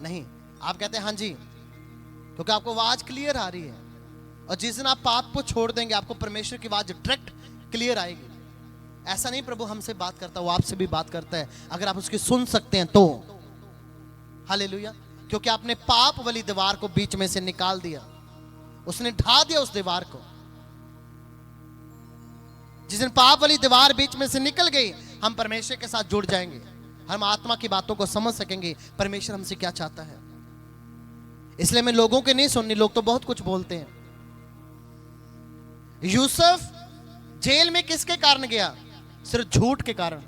नहीं, आप कहते हैं हाँ जी, क्योंकि आपको आवाज क्लियर आ रही है। और जिस दिन आप पाप को छोड़ देंगे, आपको परमेश्वर की आवाज डायरेक्ट क्लियर आएगी। ऐसा नहीं प्रभु हमसे बात करता, वो आपसे भी बात करता है, अगर आप उसकी सुन सकते हैं तो। हालेलुया। क्योंकि आपने पाप वाली दीवार को बीच में से निकाल दिया, उसने ढा दिया उस दीवार को। जिस दिन पाप वाली दीवार बीच में से निकल गई, हम परमेश्वर के साथ जुड़ जाएंगे, हम आत्मा की बातों को समझ सकेंगे, परमेश्वर हमसे क्या चाहता है। इसलिए मैं लोगों के नहीं सुननी, लोग तो बहुत कुछ बोलते हैं। यूसुफ जेल में किसके कारण गया? सिर्फ झूठ के कारण।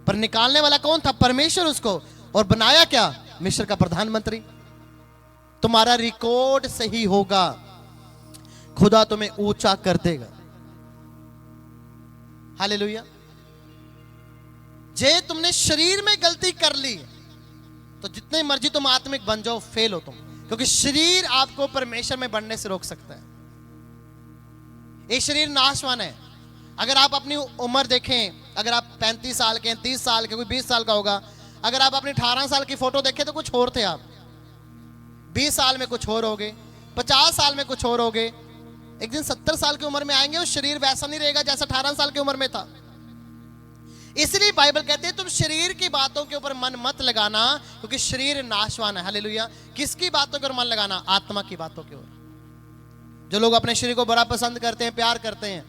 पर निकालने वाला कौन था? परमेश्वर उसको। और बनाया क्या? मिस्र का प्रधानमंत्री। तुम्हारा रिकॉर्ड सही होगा, खुदा तुम्हें ऊंचा कर देगा। हालेलुया। जे तुमने शरीर में गलती कर ली तो जितने मर्जी तुम आत्मिक बन जाओ, फेल हो तुम, क्योंकि शरीर आपको परमेश्वर में बढ़ने से रोक सकता है। ये शरीर नाशवान है। अगर आप अपनी उम्र देखें, अगर आप 35 साल के हैं, 30 साल के, कोई 20 साल का होगा, अगर आप अपनी 18 साल की फोटो देखें तो कुछ और थे आप, 20 साल में कुछ और हो गए, 50 साल में कुछ और हो गए, एक दिन 70 साल की उम्र में आएंगे, उस शरीर वैसा नहीं रहेगा जैसा 18 साल की उम्र में था। इसलिए बाइबल कहते हैं तुम शरीर की बातों के ऊपर मन मत लगाना, क्योंकि शरीर नाशवान है। हालेलुया। किसकी बातों के ऊपर मन लगाना? आत्मा की बातों के ऊपर। जो लोग अपने शरीर को बड़ा पसंद करते हैं, प्यार करते हैं,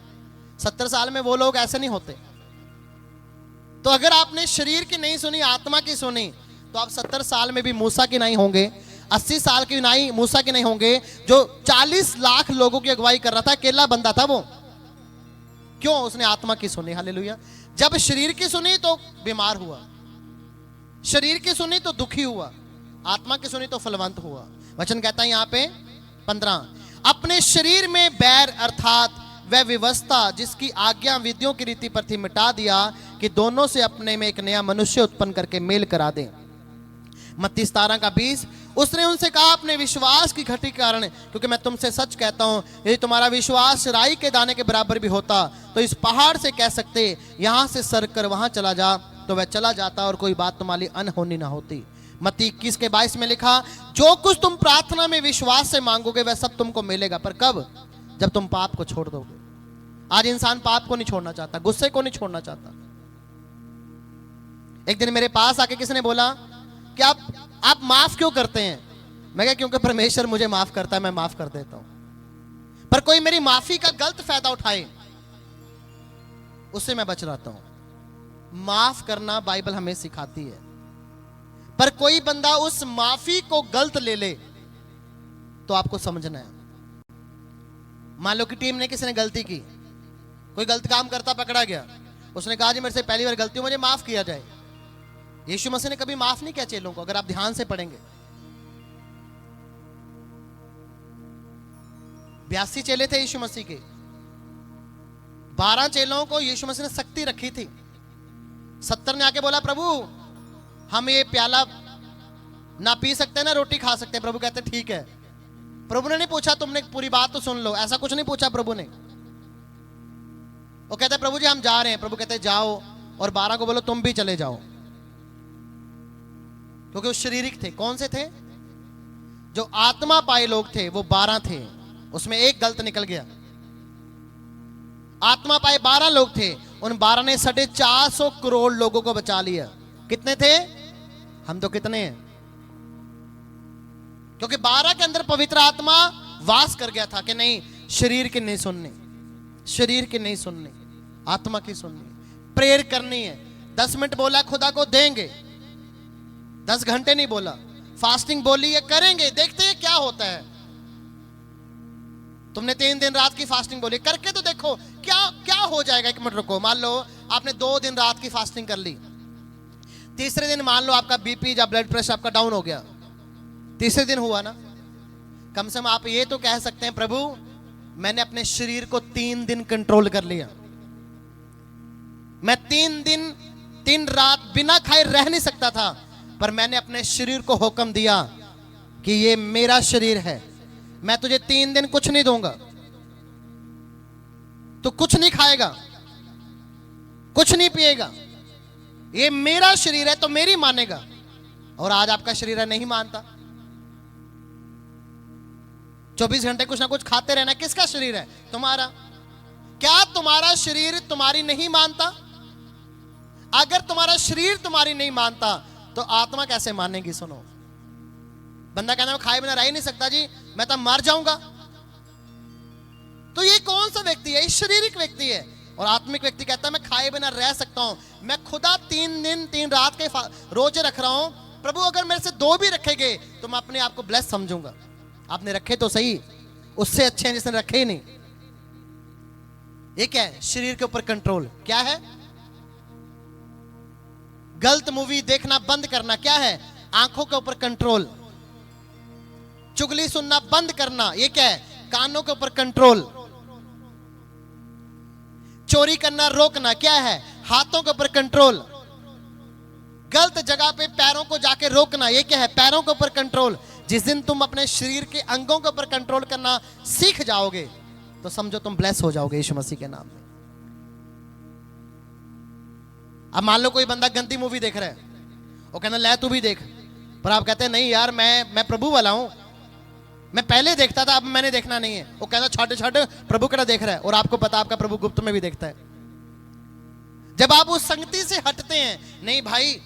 70 साल में वो लोग ऐसे नहीं होते। तो अगर आपने शरीर की नहीं सुनी, आत्मा की सुनी, तो आप 70 साल में भी मूसा के नहीं होंगे, 80 साल की नहीं मूसा के नहीं होंगे, जो 40 लाख लोगों की अगुवाई कर रहा था, अकेला बंदा था वो। क्यों? उसने आत्मा की सुनी। हालेलुया। जब शरीर की सुनी तो बीमार हुआ, शरीर की सुनी तो दुखी हुआ, आत्मा की सुनी तो फलवंत हुआ। वचन कहता है यहां पे 15, अपने शरीर में बैर अर्थात वह व्यवस्था जिसकी आज्ञा विधियों की रीति पर थी मिटा दिया, कि दोनों से अपने में एक नया मनुष्य उत्पन्न करके मेल करा दे। मत्ती 17:20, उसने उनसे कहा अपने विश्वास की घटी के कारण, क्योंकि मैं तुमसे सच कहता हूं यदि तुम्हारा विश्वास राई के दाने के बराबर भी होता तो इस पहाड़ से कह सकते यहां से सरक कर वहां चला जा, तो वह चला जाता और कोई बात तुम्हारी अनहोनी ना होती। मत्ती 21:22 में लिखा, जो कुछ तुम प्रार्थना में विश्वास से मांगोगे वह सब तुमको मिलेगा, पर कब? जब तुम पाप को छोड़ दोगे। आज इंसान पाप को नहीं छोड़ना चाहता, गुस्से को नहीं छोड़ना चाहता। एक दिन मेरे पास आके किसी ने बोला कि आप माफ क्यों करते हैं? मैं कहा क्योंकि परमेश्वर मुझे माफ करता है, मैं माफ कर देता हूं। पर कोई मेरी माफी का गलत फायदा उठाए, उससे मैं बच रहता हूं। माफ करना बाइबल हमें सिखाती है, पर कोई बंदा उस माफी को गलत ले ले तो आपको समझना है। मान लो कि टीम ने किसी ने गलती की, कोई गलत काम करता पकड़ा गया, उसने कहा जी मेरे से पहली बार गलती हुई, मुझे माफ किया जाए। यीशु मसीह ने कभी माफ नहीं किया चेलों को, अगर आप ध्यान से पढ़ेंगे। 82 चेले थे यीशु मसीह के, 12 चेलों को यीशु मसीह ने सख्ती रखी थी। 70 ने आके बोला प्रभु हम ये प्याला ना पी सकते ना रोटी खा सकते। प्रभु कहते ठीक है। प्रभु ने नहीं पूछा तुमने पूरी बात तो सुन लो, ऐसा कुछ नहीं पूछा प्रभु ने। वो कहते प्रभु जी हम जा रहे हैं। प्रभु कहते जाओ, और 12 को बोलो तुम भी चले जाओ, क्योंकि वो शारीरिक थे। कौन से थे? जो आत्मा पाए लोग थे वो 12 थे, उसमें एक गलत निकल गया। आत्मा पाए 12 लोग थे, उन 12 ने 450 करोड़ लोगों को बचा लिया। कितने थे? हम तो कितने हैं? क्योंकि 12 के अंदर पवित्र आत्मा वास कर गया था कि नहीं, शरीर की नहीं सुननी, शरीर की नहीं सुननी, आत्मा की सुननी। प्रेयर करनी है, 10 मिनट बोला खुदा को देंगे, 10 घंटे नहीं बोला। फास्टिंग बोली है, करेंगे, देखते हैं क्या होता है। तुमने 3 दिन रात की फास्टिंग बोली, करके तो देखो क्या क्या हो जाएगा। 1 मिनट रुको, मान लो आपने 2 दिन रात की फास्टिंग कर ली, तीसरे दिन मान लो आपका बीपी या ब्लड प्रेशर आपका डाउन हो गया, तीसरे दिन हुआ ना, कम से कम आप ये तो कह सकते हैं प्रभु मैंने अपने शरीर को 3 दिन कंट्रोल कर लिया। मैं 3 दिन 3 रात बिना खाए रह नहीं सकता था, पर मैंने अपने शरीर को हुक्म दिया कि ये मेरा शरीर है, मैं तुझे 3 दिन कुछ नहीं दूंगा, तो कुछ नहीं खाएगा, कुछ नहीं पिएगा, ये मेरा शरीर है तो मेरी मानेगा। और आज आपका शरीर है नहीं मानता, 24 घंटे कुछ ना कुछ खाते रहना। किसका शरीर है? तुम्हारा। क्या तुम्हारा शरीर तुम्हारी नहीं मानता? अगर तुम्हारा शरीर तुम्हारी नहीं मानता तो आत्मा कैसे मानेगी? सुनो, बंदा कहना मैं खाए बिना रह ही नहीं सकता जी, मैं तो मर जाऊंगा। तो ये कौन सा व्यक्ति है? ये शारीरिक व्यक्ति है। और आत्मिक व्यक्ति कहता है मैं खाए बिना रह सकता हूं, मैं खुदा 3 दिन 3 रात के रोजे रख रहा हूं, प्रभु अगर मेरे से 2 भी रखेगे तो मैं अपने आप को ब्लेस समझूंगा। आपने रखे तो सही, उससे अच्छे हैं जिसने रखे ही नहीं। ये क्या है? शरीर के ऊपर कंट्रोल। क्या है? गलत मूवी देखना बंद करना। क्या है? आंखों के ऊपर कंट्रोल। चुगली सुनना बंद करना। ये क्या है? कानों के ऊपर कंट्रोल। चोरी करना रोकना। क्या है? हाथों के ऊपर कंट्रोल। गलत जगह पे पैरों को जाके रोकना। ये क्या है? पैरों के ऊपर कंट्रोल। जिस दिन तुम अपने शरीर के अंगों के ऊपर कंट्रोल करना सीख जाओगे तो समझो तुम ब्लेस हो जाओगे यीशु मसीह के नाम में। अब मान लो कोई बंदा गंदी मूवी देख रहा है, वो कहना ले तू भी देख, पर आप कहते हैं नहीं यार मैं प्रभु वाला हूं, मैं पहले देखता था अब मैंने देखना नहीं है। वो कहना छठ प्रभु कड़ा देख रहा है, और आपको पता आपका प्रभु गुप्त में भी देखता है। जब आप उस संगति से हटते हैं, नहीं भाई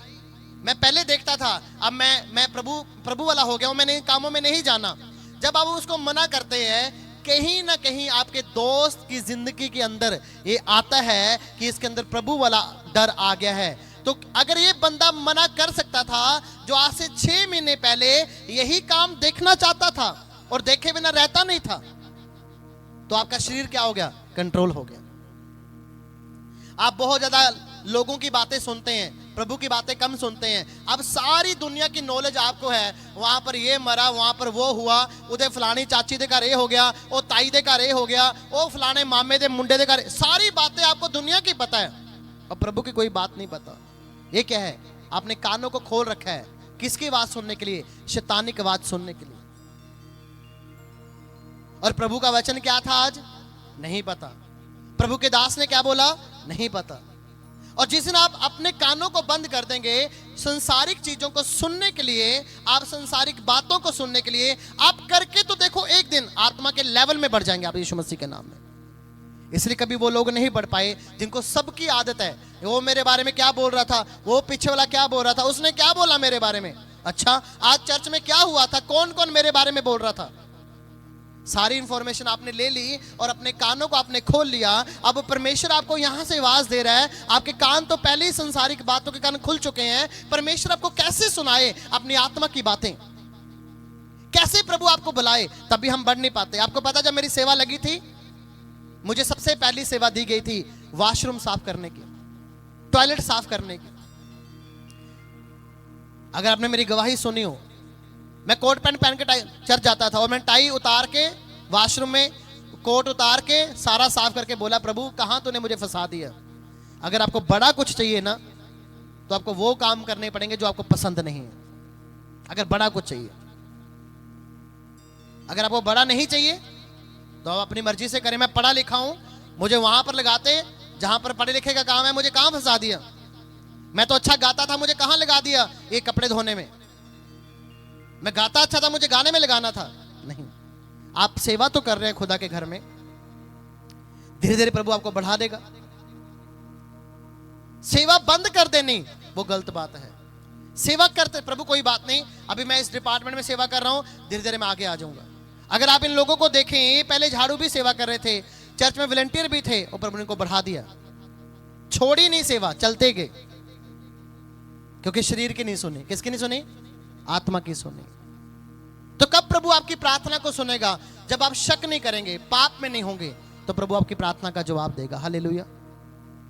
मैं पहले देखता था अब मैं प्रभु वाला हो गया हूं, मैंने इन कामों में नहीं जाना। जब आप उसको मना करते हैं, कहीं ना कहीं आपके दोस्त की जिंदगी के अंदर ये आता है कि इसके अंदर प्रभु वाला डर आ गया है। तो अगर ये बंदा मना कर सकता था जो आज से 6 महीने पहले यही काम देखना चाहता था और देखे बिना रहता नहीं था, तो आपका शरीर क्या हो गया? कंट्रोल हो गया। आप बहुत ज्यादा लोगों की बातें सुनते हैं, प्रभु की बातें कम सुनते हैं। अब सारी दुनिया की नॉलेज आपको है, वहां पर ये मरा, वहां पर वो हुआ, उधर फलानी चाची दे घर ये हो गया, वो ताई दे घर ये हो गया, वो फलाने मामे दे मुंडे दे घर, सारी बातें आपको दुनिया की पता है और प्रभु की कोई बात नहीं पता। ये क्या है? आपने कानों को खोल रखा है किसकी आवाज सुनने के लिए? शैतानी की आवाज सुनने के लिए। और प्रभु का वचन क्या था आज? नहीं पता। प्रभु के दास ने क्या बोला? नहीं पता। और जिस दिन आप अपने कानों को बंद कर देंगे संसारिक चीजों को सुनने के लिए, आप संसारिक बातों को सुनने के लिए, आप करके तो देखो एक दिन आत्मा के लेवल में बढ़ जाएंगे आप यीशु मसीह के नाम में। इसलिए कभी वो लोग नहीं बढ़ पाए जिनको सबकी आदत है, वो मेरे बारे में क्या बोल रहा था, वो पीछे वाला क्या बोल रहा था, उसने क्या बोला मेरे बारे में, अच्छा आज चर्च में क्या हुआ था, कौन कौन मेरे बारे में बोल रहा था। सारी इंफॉर्मेशन आपने ले ली और अपने कानों को आपने खोल लिया। अब परमेश्वर आपको यहां से आवाज दे रहा है, आपके कान तो पहले ही संसारिक बातों के कान खुल चुके हैं। परमेश्वर आपको कैसे सुनाए अपनी आत्मा की बातें, कैसे प्रभु आपको बुलाए, तभी हम बढ़ नहीं पाते। आपको पता, जब मेरी सेवा लगी थी, मुझे सबसे पहली सेवा दी गई थी वॉशरूम साफ करने की, टॉयलेट साफ करने की। अगर आपने मेरी गवाही सुनी हो, मैं कोट पैंट पहन के चर्च जाता था और मैं टाई उतार के वॉशरूम में कोट उतार के सारा साफ करके बोला, प्रभु कहां तूने मुझे फंसा दिया। अगर आपको बड़ा कुछ चाहिए ना, तो आपको वो काम करने पड़ेंगे जो आपको पसंद नहीं है। अगर बड़ा कुछ चाहिए, अगर आपको बड़ा नहीं चाहिए तो आप अपनी मर्जी से करें। मैं पढ़ा लिखा हूं, मुझे वहां पर लगाते जहां पर पढ़े लिखे का काम है, मुझे कहां फंसा दिया। मैं तो अच्छा गाता था, मुझे कहां लगा दिया ये कपड़े धोने में। मैं गाता अच्छा था, मुझे गाने में लगाना था। नहीं, आप सेवा तो कर रहे हैं खुदा के घर में, धीरे धीरे प्रभु आपको बढ़ा देगा। सेवा बंद कर देनी वो गलत बात है। सेवा करते प्रभु कोई बात नहीं, अभी मैं इस डिपार्टमेंट में सेवा कर रहा हूं, धीरे धीरे मैं आगे आ जाऊंगा। अगर आप इन लोगों को देखें, पहले झाड़ू भी सेवा कर रहे थे, चर्च में वॉलंटियर भी थे, और प्रभु ने इनको बढ़ा दिया। छोड़ी नहीं सेवा, चलते गए, क्योंकि शरीर की नहीं सुनी। किसकी नहीं सुनी? आत्मा की सुनी। तो कब प्रभु आपकी प्रार्थना को सुनेगा? जब आप शक नहीं करेंगे, पाप में नहीं होंगे, तो प्रभु आपकी प्रार्थना का जवाब देगा। हालेलुया।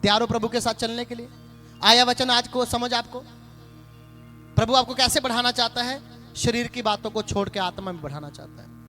तैयार हो प्रभु के साथ चलने के लिए? आया वचन आज को समझ आपको? प्रभु आपको कैसे बढ़ाना चाहता है? शरीर की बातों को छोड़ के आत्मा में बढ़ाना चाहता है।